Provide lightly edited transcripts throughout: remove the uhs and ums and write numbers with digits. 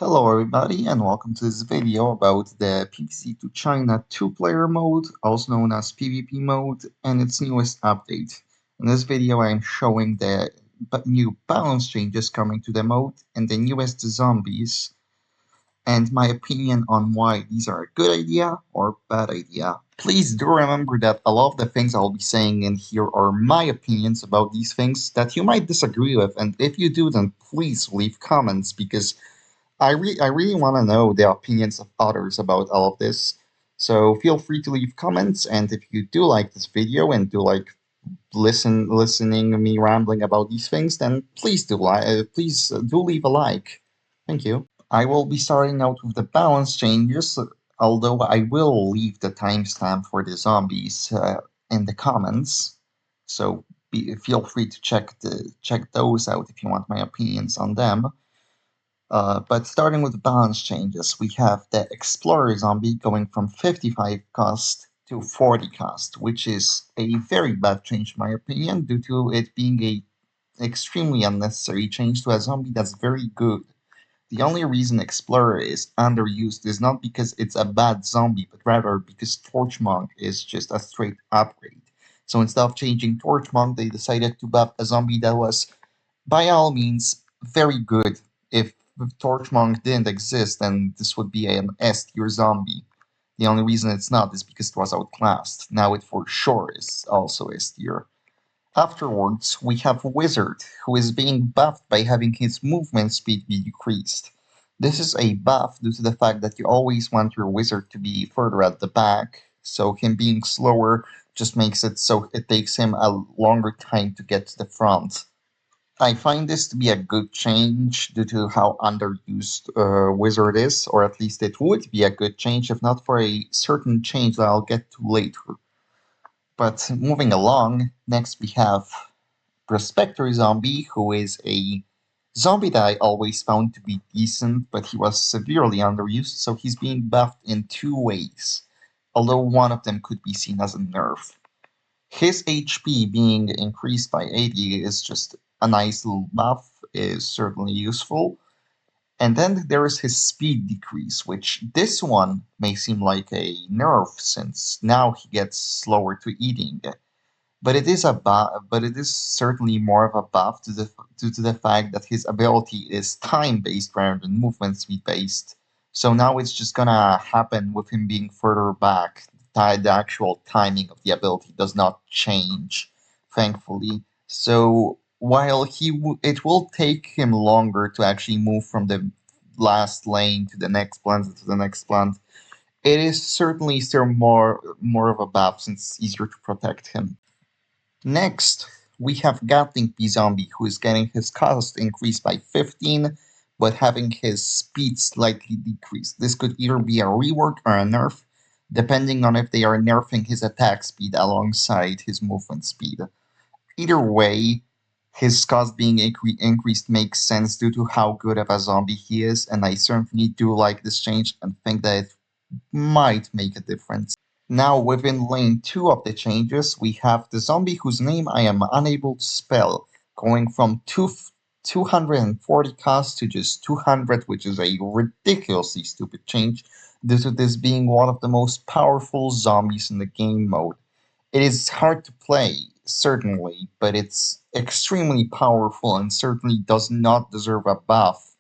Hello everybody and welcome to this video about the PVZ to China 2-player mode, also known as PvP mode, and its newest update. In this video I am showing the new balance changes coming to the mode and the newest zombies, and my opinion on why these are a good idea or bad idea. Please do remember that a lot of the things I'll be saying in here are my opinions about these things that you might disagree with, and if you do then please leave comments because I really want to know the opinions of others about all of this. So feel free to leave comments, and if you do like this video and do like listening me rambling about these things, then please do leave a like. Thank you. I will be starting out with the balance changes, although I will leave the timestamp for the zombies in the comments. So feel free to check those out if you want my opinions on them. But starting with the balance changes, we have the Explorer zombie going from 55 cost to 40 cost, which is a very bad change in my opinion, due to it being a extremely unnecessary change to a zombie that's very good. The only reason Explorer is underused is not because it's a bad zombie, but rather because Torchmonk is just a straight upgrade. So instead of changing Torchmonk, they decided to buff a zombie that was, by all means, very good. If Torchmonk didn't exist, then this would be an S tier zombie. The only reason it's not is because it was outclassed. Now it for sure is also S tier. Afterwards, we have Wizard, who is being buffed by having his movement speed be decreased. This is a buff due to the fact that you always want your Wizard to be further at the back, so him being slower just makes it so it takes him a longer time to get to the front. I find this to be a good change due to how underused Wizard is, or at least it would be a good change if not for a certain change that I'll get to later. But moving along, next we have Prospector Zombie, who is a zombie that I always found to be decent, but he was severely underused, so he's being buffed in two ways, although one of them could be seen as a nerf. His HP being increased by 80 is just a nice little buff, is certainly useful. And then there is his speed decrease, which this one may seem like a nerf since now he gets slower to eating. But it is certainly more of a buff due to the fact that his ability is time-based rather than movement speed-based. So now it's just gonna happen with him being further back. The actual timing of the ability does not change, thankfully. So while it will take him longer to actually move from the last lane to the next plant to the next plant, it is certainly still more of a buff since it's easier to protect him. Next, we have Gatling P Zombie, who is getting his cost increased by 15, but having his speed slightly decreased. This could either be a rework or a nerf, depending on if they are nerfing his attack speed alongside his movement speed. Either way, his cost being increased makes sense due to how good of a zombie he is, and I certainly do like this change and think that it might make a difference. Now, within lane 2 of the changes, we have the zombie whose name I am unable to spell, going from 240 cost to just 200, which is a ridiculously stupid change due to this being one of the most powerful zombies in the game mode. It is hard to play, certainly, but it's extremely powerful and certainly does not deserve a buff,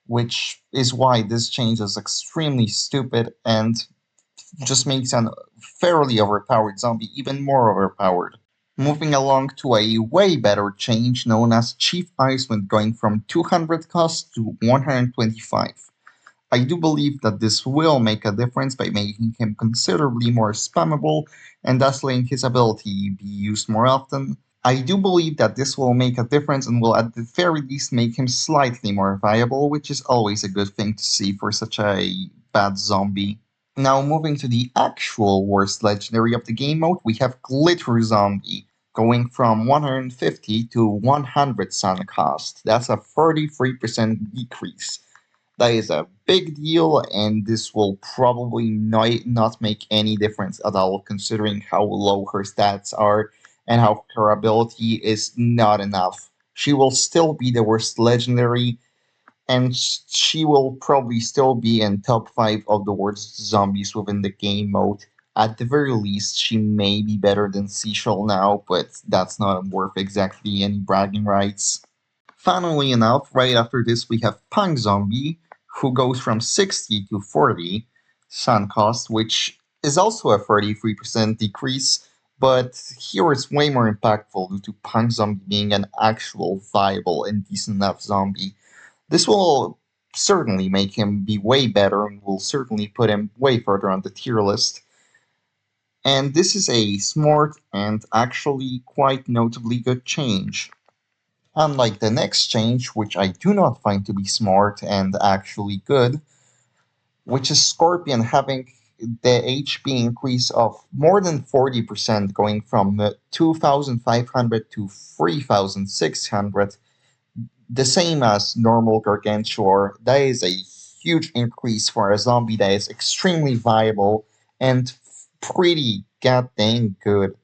which is why this change is extremely stupid and just makes an fairly overpowered zombie even more overpowered. Moving along to a way better change known as Chief Icewind, going from 200 cost to 125. I do believe that this will make a difference by making him considerably more spammable and thus letting his ability be used more often. I do believe that this will make a difference and will at the very least make him slightly more viable, which is always a good thing to see for such a bad zombie. Now moving to the actual worst legendary of the game mode, we have Glitter Zombie, going from 150 to 100 sun cost. That's a 33% decrease. That is a big deal, and this will probably not make any difference at all, considering how low her stats are and how her ability is not enough. She will still be the worst legendary, and she will probably still be in top 5 of the worst zombies within the game mode. At the very least, she may be better than Seashell now, but that's not worth exactly any bragging rights. Funnily enough, right after this, we have Punk Zombie, who goes from 60 to 40 sun cost, which is also a 33% decrease, but here it's way more impactful due to Punk Zombie being an actual viable and decent enough zombie. This will certainly make him be way better and will certainly put him way further on the tier list. And this is a smart and actually quite notably good change. Unlike the next change, which I do not find to be smart and actually good, which is Scorpion having the HP increase of more than 40%, going from 2,500 to 3,600, the same as normal Gargantuar. That is a huge increase for a zombie that is extremely viable and pretty goddamn good.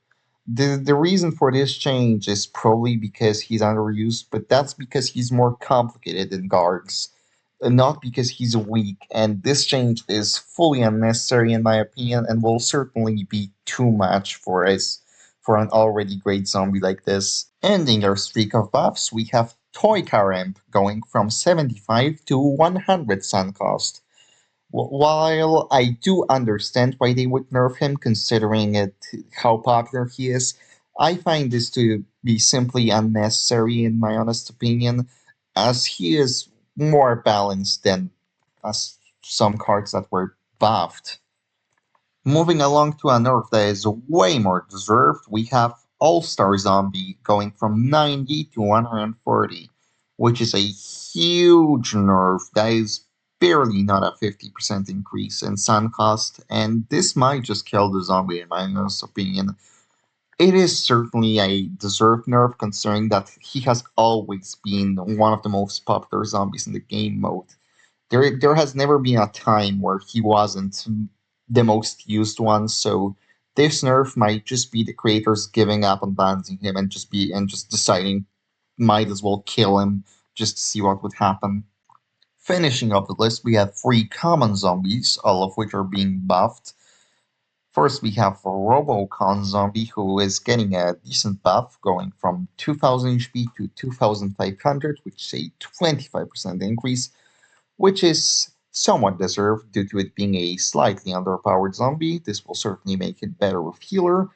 The reason for this change is probably because he's underused, but that's because he's more complicated than Gargs, not because he's weak. And this change is fully unnecessary in my opinion, and will certainly be too much for an already great zombie like this. Ending our streak of buffs, we have Toy Car Imp going from 75 to 100 sun cost. While I do understand why they would nerf him, considering how popular he is, I find this to be simply unnecessary, in my honest opinion, as he is more balanced than some cards that were buffed. Moving along to a nerf that is way more deserved, we have All Star Zombie going from 90 to 140, which is a huge nerf. That is barely not a 50% increase in sun cost, and this might just kill the zombie in my honest opinion. It is certainly a deserved nerf considering that he has always been one of the most popular zombies in the game mode. There has never been a time where he wasn't the most used one, so this nerf might just be the creators giving up on balancing him and just deciding might as well kill him just to see what would happen. Finishing up the list, we have 3 common zombies, all of which are being buffed. First, we have Robocon Zombie, who is getting a decent buff, going from 2000 HP to 2500, which is a 25% increase, which is somewhat deserved due to it being a slightly underpowered zombie. This will certainly make it better with healer,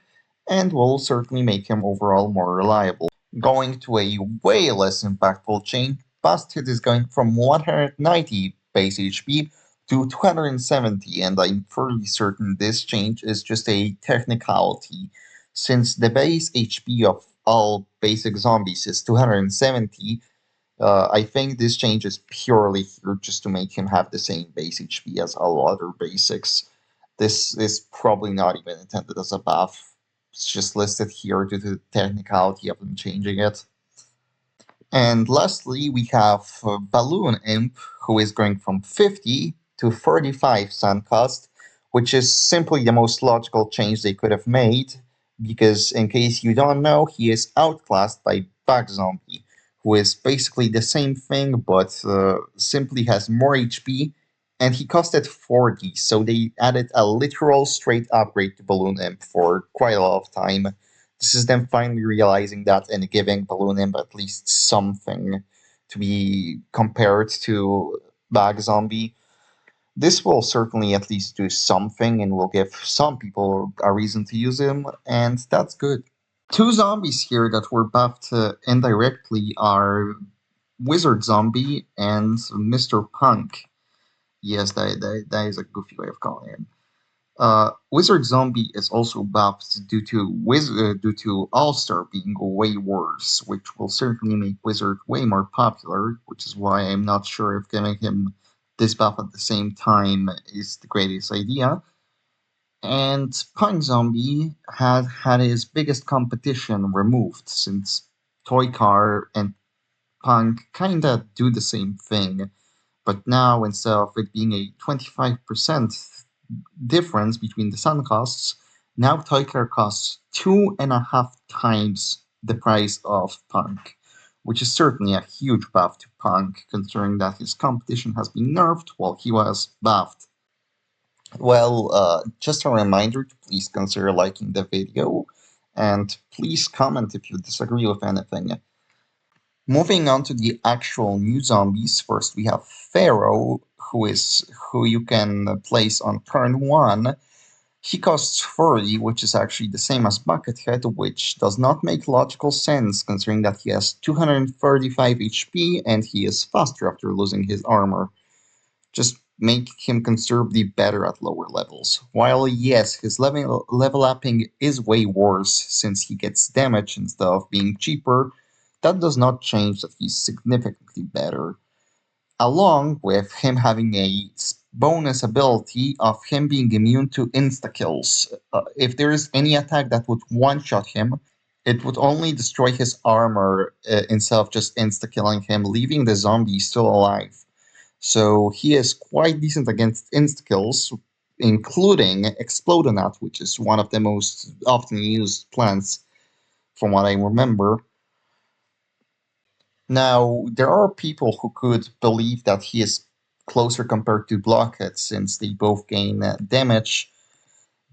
and will certainly make him overall more reliable. Going to a way less impactful chain, Busted is going from 190 base HP to 270, and I'm fairly certain this change is just a technicality, since the base HP of all basic zombies is 270. I think this change is purely here just to make him have the same base HP as all other basics. This is probably not even intended as a buff. It's just listed here due to the technicality of them changing it. And lastly, we have Balloon Imp, who is going from 50 to 35 sun cost, which is simply the most logical change they could have made, because in case you don't know, he is outclassed by Bug Zombie, who is basically the same thing, but simply has more HP, and he costed 40, so they added a literal straight upgrade to Balloon Imp for quite a lot of time. This is them finally realizing that and giving Balloon Imp at least something to be compared to Bag Zombie. This will certainly at least do something and will give some people a reason to use him, and that's good. 2 zombies here that were buffed indirectly are Wizard Zombie and Mr. Punk. Yes, that is a goofy way of calling him. Wizard Zombie is also buffed due to All Star being way worse, which will certainly make Wizard way more popular, which is why I'm not sure if giving him this buff at the same time is the greatest idea. And Punk Zombie had his biggest competition removed, since Toy Car and Punk kinda do the same thing, but now instead of it being a 25% difference between the sun costs, now Toy Car costs 2.5 times the price of Punk, which is certainly a huge buff to Punk, considering that his competition has been nerfed while he was buffed. Well, just a reminder to please consider liking the video, and please comment if you disagree with anything. Moving on to the actual new zombies, first we have Pharaoh, who you can place on turn 1. He costs 40, which is actually the same as Buckethead, which does not make logical sense considering that he has 235 HP and he is faster after losing his armor. Just make him considerably better at lower levels. While yes, his level upping is way worse since he gets damage instead of being cheaper, that does not change that he's significantly better. Along with him having a bonus ability of him being immune to insta-kills. If there is any attack that would one-shot him, it would only destroy his armor instead of just insta-killing him, leaving the zombie still alive. So he is quite decent against insta-kills, including Explodonaut, which is one of the most often used plants from what I remember. Now, there are people who could believe that he is closer compared to Blockhead since they both gain damage,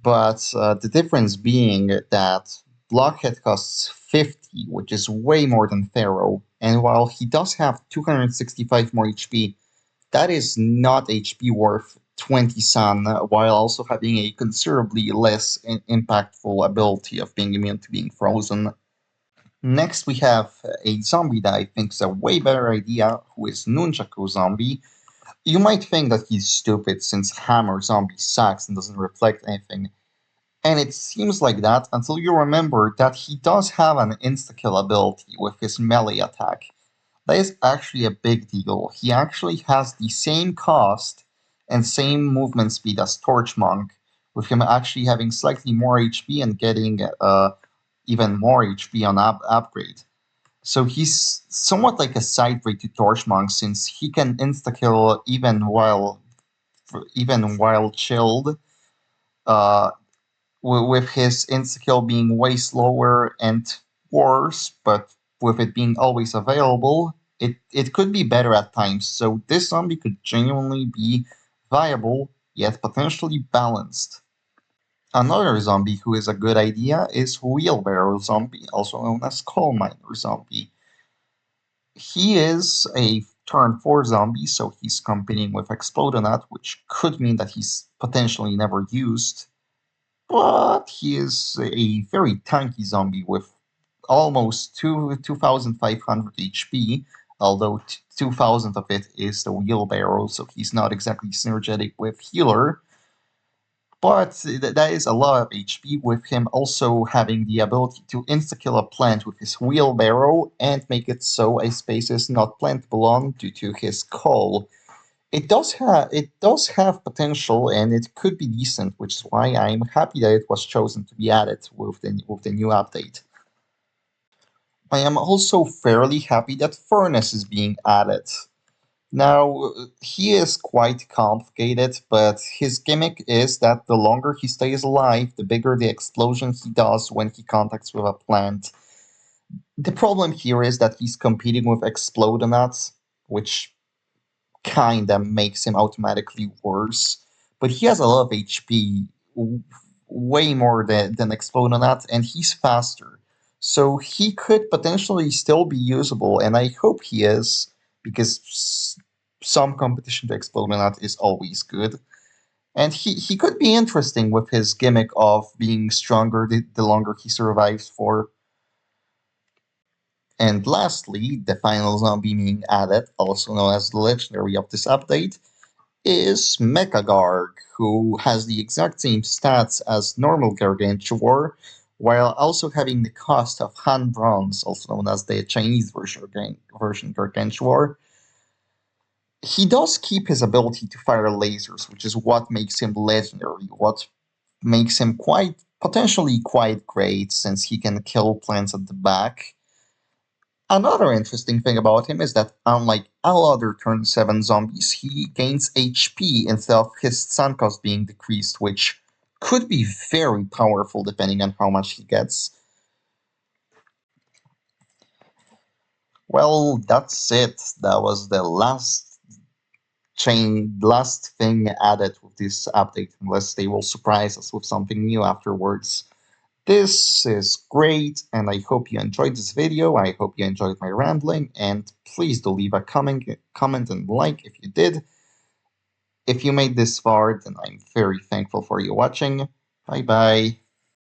but the difference being that Blockhead costs 50, which is way more than Pharaoh, and while he does have 265 more HP, that is not HP worth 20 Sun, while also having a considerably less impactful ability of being immune to being frozen. Next, we have a zombie that I think is a way better idea, who is Nunchaku Zombie. You might think that he's stupid since Hammer Zombie sucks and doesn't reflect anything, and it seems like that until you remember that he does have an insta-kill ability with his melee attack. That is actually a big deal. He actually has the same cost and same movement speed as Torchmonk, with him actually having slightly more HP and getting even more HP on upgrade. So he's somewhat like a side break to Torchmonk since he can insta kill even while chilled. Uh, with his insta kill being way slower and worse, but with it being always available, it could be better at times. So this zombie could genuinely be viable yet potentially balanced. Another zombie who is a good idea is Wheelbarrow Zombie, also known as Coal Miner Zombie. He is a turn 4 zombie, so he's competing with Explodonaut, which could mean that he's potentially never used. But he is a very tanky zombie with almost 2,500 HP, although 2,000 of it is the wheelbarrow, so he's not exactly synergetic with healer. But that is a lot of HP, with him also having the ability to insta-kill a plant with his wheelbarrow and make it so a space is not plantable on due to his coal. It does have potential and it could be decent, which is why I'm happy that it was chosen to be added with the new update. I am also fairly happy that Furnace is being added. Now, he is quite complicated, but his gimmick is that the longer he stays alive, the bigger the explosion he does when he contacts with a plant. The problem here is that he's competing with Explodonauts, which kinda makes him automatically worse. But he has a lot of HP, way more than Explodonaut, and he's faster. So he could potentially still be usable, and I hope he is, because some competition to Explodonaut is always good. And he could be interesting with his gimmick of being stronger the longer he survives for. And lastly, the final zombie being added, also known as the legendary of this update, is Mechagarg, who has the exact same stats as normal Gargantuar, while also having the cost of Han Bronze, also known as the Chinese version Gargantuar. He does keep his ability to fire lasers, which is what makes him legendary, what makes him potentially quite great since he can kill plants at the back. Another interesting thing about him is that, unlike all other turn 7 zombies, he gains HP instead of his sun cost being decreased, which could be very powerful depending on how much he gets. Well, that's it. That was the last thing added with this update, unless they will surprise us with something new afterwards. This is great, and I hope you enjoyed this video. I hope you enjoyed my rambling, and please do leave a comment and like if you did. If you made this far, then I'm very thankful for you watching. Bye bye.